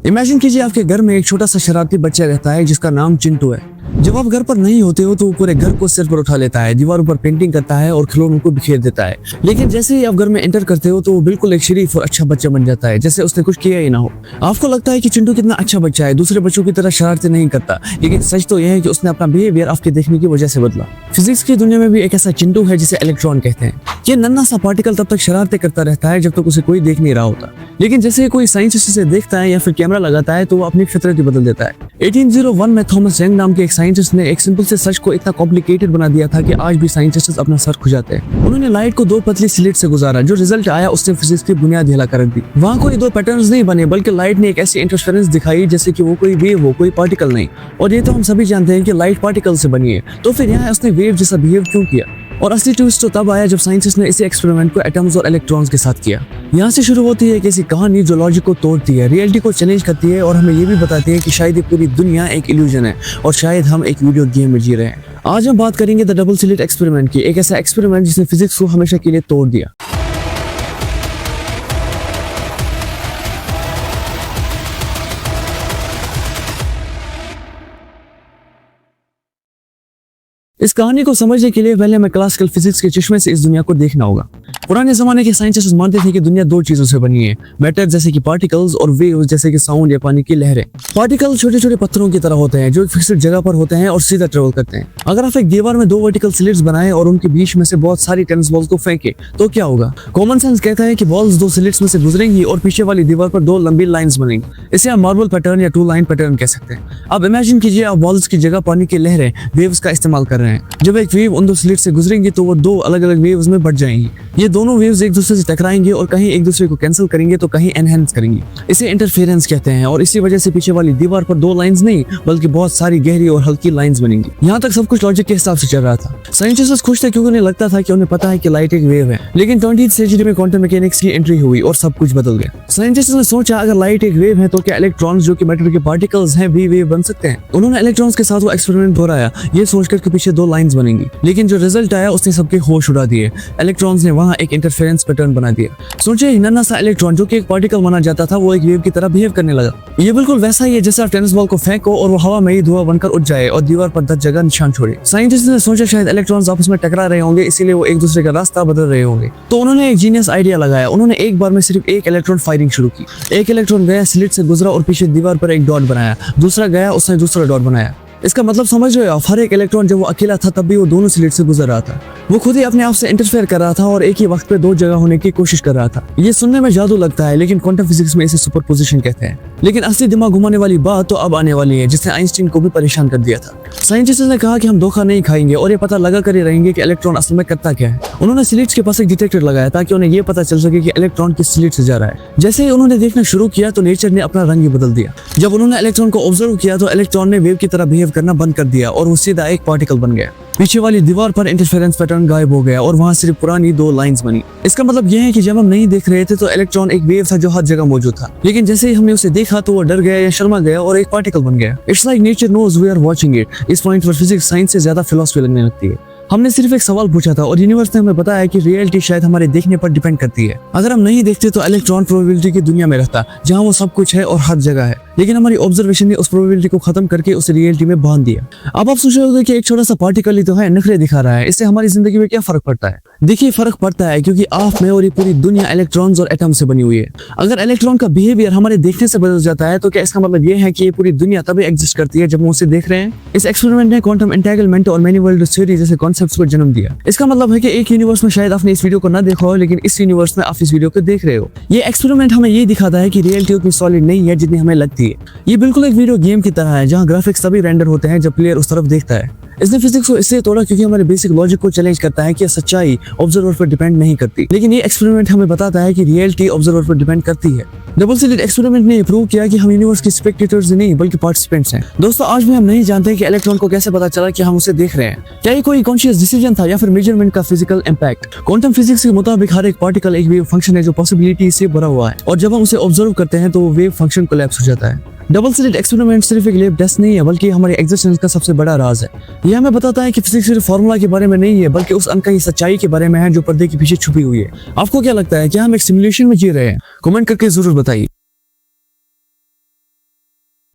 Imagine कीजिए आपके घर में एक छोटा सा शरारती बच्चा रहता है जिसका नाम चिंटू है। जब आप घर पर नहीं होते हो तो वो पूरे घर को सिर पर उठा लेता है, दीवारों पर पेंटिंग करता है और खिलौनों को बिखेर देता है। लेकिन जैसे ही आप घर में एंटर करते हो तो वो बिल्कुल एक शरीफ और अच्छा बच्चा बन जाता है, जैसे उसने कुछ किया ही ना हो। आपको लगता है कि चिंटू कितना अच्छा बच्चा है, दूसरे बच्चों की तरह शरारतें नहीं करता, लेकिन सच तो यह है कि उसने अपना बिहेवियर आपके देखने की वजह से बदला। फिजिक्स की दुनिया में भी एक ऐसा चिंटू है जिसे इलेक्ट्रॉन कहते हैं। ये नन्हा सा पार्टिकल तब तक शरारतें करता रहता है जब तक उसे कोई देख नहीं रहा होता, लेकिन जैसे कोई साइंटिस्ट इसे देखता है या फिर कैमरा लगाता है तो वो अपनी फितरत ही बदल देता है। 1801 में थॉमस यंग नाम के एक साइंटिस्ट ने एक सिंपल से सच को इतना कॉम्प्लिकेटेड बना दिया था कि आज भी साइंटिस्ट अपना सर खुजाते हैं। उन्होंने लाइट को दो पतली स्लिट से गुजारा, जो रिजल्ट आया उसने फिजिक्स की बुनियाद हिला कर रख दी। वहाँ कोई दो पैटर्न्स नहीं बने, बल्कि लाइट ने एक ऐसी इंटरफेरेंस दिखाई जैसे कि वो कोई वेव हो, कोई पार्टिकल नहीं। और ये तो हम सभी जानते हैं कि लाइट पार्टिकल से बनी है, तो फिर यहाँ उसने वेव जैसा बिहेव क्यों किया? और असली ट्विस्ट तो तब आया जब साइंटिस्ट ने इसी एक्सपेरिमेंट को एटम्स और इलेक्ट्रॉन्स के साथ किया। यहाँ से शुरू होती है एक ऐसी कहानी जो लॉजिक को तोड़ती है, रियलिटी को चैलेंज करती है और हमें ये भी बताती है कि शायद ये पूरी दुनिया एक इल्यूजन है और शायद हम एक वीडियो गेम में जी रहे हैं। आज हम बात करेंगे द डबल स्लिट एक्सपेरिमेंट की, एक ऐसा एक्सपेरिमेंट जिसने फिजिक्स को हमेशा के लिए तोड़ दिया। इस कहानी को समझने के लिए पहले हमें क्लासिकल फिजिक्स के चश्मे से इस दुनिया को देखना होगा। पुराने जमाने के साइंटिस्ट मानते थे कि दुनिया दो चीजों से बनी है, मैटर जैसे कि पार्टिकल्स और वेव्स जैसे कि साउंड या पानी की लहरें। पार्टिकल छोटे छोटे पत्थरों की तरह होते हैं जो एक फिक्स्ड जगह पर होते हैं और सीधा ट्रेवल करते हैं। अगर आप एक दीवार में दो वर्टिकल स्लिट्स बनाएं और उनके बीच में से बहुत सारी टेनिस बॉल्स को फेंके तो क्या होगा? कॉमन सेंस कहता है कि बॉल्स दो स्लिट्स में से गुजरेंगी और पीछे वाली दीवार पर दो लंबी लाइंस बनेंगी। इसे आप मार्बल पैटर्न या टू लाइन पैटर्न कह सकते हैं। अब इमेजिन कीजिए आप बॉल्स की जगह पानी की लहरें वेव्स का इस्तेमाल कर रहे हैं। जब एक वेव उन दो स्लिट से गुजरेंगी तो वो दो अलग अलग वेव्स में बढ़ जाएंगी। ये दोनों वेव्स एक दूसरे से टकराएंगे और कहीं एक दूसरे को कैंसिल करेंगे तो कहीं एनहेंस करेंगे। इसे इंटरफेरेंस कहते हैं और इसी वजह से पीछे वाली दीवार पर दो लाइंस नहीं बल्कि बहुत सारी गहरी और हल्की लाइंस बनेंगी। यहाँ तक सब कुछ लॉजिक के हिसाब से चल रहा था। साइंटिस्ट खुश थे क्योंकि उन्हें लगता था कि उन्हें पता है कि लाइट एक वेव है। लेकिन 20वीं सेंचुरी में क्वांटम मैकेनिक्स की एंट्री हुई और सब कुछ बदल गया। साइंटिस्ट ने सोचा अगर लाइट एक वेव है तो क्या इलेक्ट्रॉन्स जो कि मैटर के पार्टिकल्स हैं भी वेव बन सकते हैं? उन्होंने इलेक्ट्रॉन्स के साथ वो एक्सपेरिमेंट दोहराया, ये सोचकर कि पीछे दो लाइंस बनेंगी। लेकिन जो रिजल्ट आया उसने सबके होश उड़ा दिए। इलेक्ट्रॉन्स ने वहाँ एक इंटरफेरेंस पैटर्न बना दिया। सोचिए नन्हा सा इलेक्ट्रॉन जो कि एक पार्टिकल माना जाता था वो एक वेव की तरह बिहेव करने लगा। ये बिल्कुल वैसा ही है जैसे आप टेनिस बॉल को फेंको और वो हवा में ही धुआं बनकर उठ जाए और दीवार पर 10 जगह निशान छोड़े। साइंटिस्ट ने सोचा शायद इलेक्ट्रॉन्स आपस में टकरा रहे होंगे, इसीलिए वो एक दूसरे का रास्ता बदल रहे होंगे। तो उन्होंने एक जीनियस आइडिया लगाया। उन्होंने एक बार में सिर्फ एक इलेक्ट्रॉन फायरिंग शुरू की। एक इलेक्ट्रॉन गया स्लिट से गुजरा और पीछे दीवार पर एक डॉट बनाया, दूसरा गया उसने दूसरा डॉट बनाया। इसका मतलब समझ रहे हो आप? हर एक इलेक्ट्रॉन जब वो अकेला था तब भी वो दोनों स्लिट से गुजर रहा था। वो खुद ही अपने आप से इंटरफेयर कर रहा था और एक ही वक्त पे दो जगह होने की कोशिश कर रहा था। ये सुनने में जादू लगता है लेकिन क्वांटम फिजिक्स में इसे सुपरपोजिशन कहते हैं। लेकिन असली दिमाग घुमाने वाली बात तो अब आने वाली है जिसने आइंस्टीन को भी परेशान कर दिया था। साइंटिस्ट ने कहा कि हम धोखा नहीं खाएंगे और ये पता लगा कर ही रहेंगे कि इलेक्ट्रॉन असल में करता क्या है। उन्होंने स्लिट्स के पास एक डिटेक्टर लगाया ताकि उन्हें ये पता चल सके कि इलेक्ट्रॉन किस स्लिट से जा रहा है। जैसे ही उन्होंने देखना शुरू किया तो नेचर ने अपना रंग ही बदल दिया। जब उन्होंने इलेक्ट्रॉन को ऑब्जर्व किया तो इलेक्ट्रॉन ने वेव की तरह बिहेव करना बंद कर दिया और वो सीधा एक पार्टिकल बन गया। पीछे वाली दीवार पर इंटरफेरेंस पैटर्न गायब हो गया और वहां सिर्फ पुरानी दो लाइंस बनी। इसका मतलब यह है कि जब हम नहीं देख रहे थे तो इलेक्ट्रॉन एक वेव था जो हर जगह मौजूद था, लेकिन जैसे ही हमने उसे देखा तो वो डर गया या शर्मा गया और एक पार्टिकल बन गया। It's like nature knows we are watching it. इस पॉइंट पर फिजिक्स साइंस से ज्यादा फिलॉसफी लगने लगती है। हमने सिर्फ एक सवाल पूछा था और यूनिवर्स ने हमें बताया कि रियलिटी शायद हमारे देखने पर डिपेंड करती है। अगर हम नहीं देखते तो इलेक्ट्रॉन प्रोबेबिलिटी की दुनिया में रहता जहां वो सब कुछ है और हर जगह है, लेकिन हमारी ऑब्जर्वेशन ने उस प्रोबेबिलिटी को खत्म करके उसे रियलिटी में बांध दिया। अब आप सोच रहे होंगे कि एक छोटा सा पार्टिकल ही तो है, नखरे दिखा रहा है, इससे हमारी जिंदगी में क्या फर्क पड़ता है? देखिए फर्क पड़ता है क्योंकि आप में और ये पूरी दुनिया इलेक्ट्रॉन्स और एटम से बनी हुई है। अगर इलेक्ट्रॉन का बिहेवियर हमारे देखने से बदल जाता है तो क्या इसका मतलब ये है कि ये पूरी दुनिया तभी एग्जिस्ट करती है जब हम उसे देख रहे हैं? इस एक्सपेरिमेंट ने क्वांटम एंटेंगलमेंट और मैनी वर्ल्ड थ्योरी जैसे कॉन्सेप्ट्स को जन्म दिया। इसका मतलब है कि एक यूनिवर्स में शायद आपने इस वीडियो को ना देखा हो, लेकिन इस यूनिवर्स में आप इस वीडियो को देख रहे हो। ये एक्सपेरिमेंट हमें ये दिखाता है कि रियलिटी उतनी सॉलिड नहीं है जितनी हमें लगती है। ये बिल्कुल एक वीडियो गेम की तरह है जहां ग्राफिक्स तभी रेंडर होते हैं जब प्लेयर उस तरफ देखता है। इसने फिजिक्स को इसलिए तोड़ा क्योंकि हमारे बेसिक लॉजिक को चैलेंज करता है कि सच्चाई ऑब्जर्वर पर डिपेंड नहीं करती, लेकिन ये एक्सपेरिमेंट हमें बताता है कि रियलिटी ऑब्जर्वर पर डिपेंड करती है। डबल स्लिट एक्सपेरिमेंट ने प्रूव किया कि हम यूनिवर्स के स्पेक्टेटर्स नहीं बल्कि पार्टिसिपेंट्स हैं। दोस्तों आज भी हम नहीं जानते कि इलेक्ट्रॉन को कैसे पता चला कि हम उसे देख रहे हैं। क्या ये कोई कॉन्शियस डिसीजन था या फिर मेजरमेंट का फिजिकल इम्पैक्ट? क्वांटम फिजिक्स के मुताबिक हर एक पार्टिकल एक वेव फंक्शन है जो पॉसिबिलिटी से भरा हुआ है और जब हम उसे ऑब्जर्व करते हैं तो वो वेव फंक्शन कोलैप्स हो जाता है। डबल स्लिट एक्सपेरिमेंट सिर्फ एक लैब टेस्ट नहीं है बल्कि हमारी एग्जिस्टेंस का सबसे बड़ा राज है। यह हमें बताता है कि फिजिक्स सिर्फ फॉर्मूला के बारे में नहीं है बल्कि उस अनकही सच्चाई के बारे में है जो पर्दे के पीछे छुपी हुई है। आपको क्या लगता है, क्या हम एक सिमुलेशन में जी रहे हैं? कमेंट करके जरूर बताइए।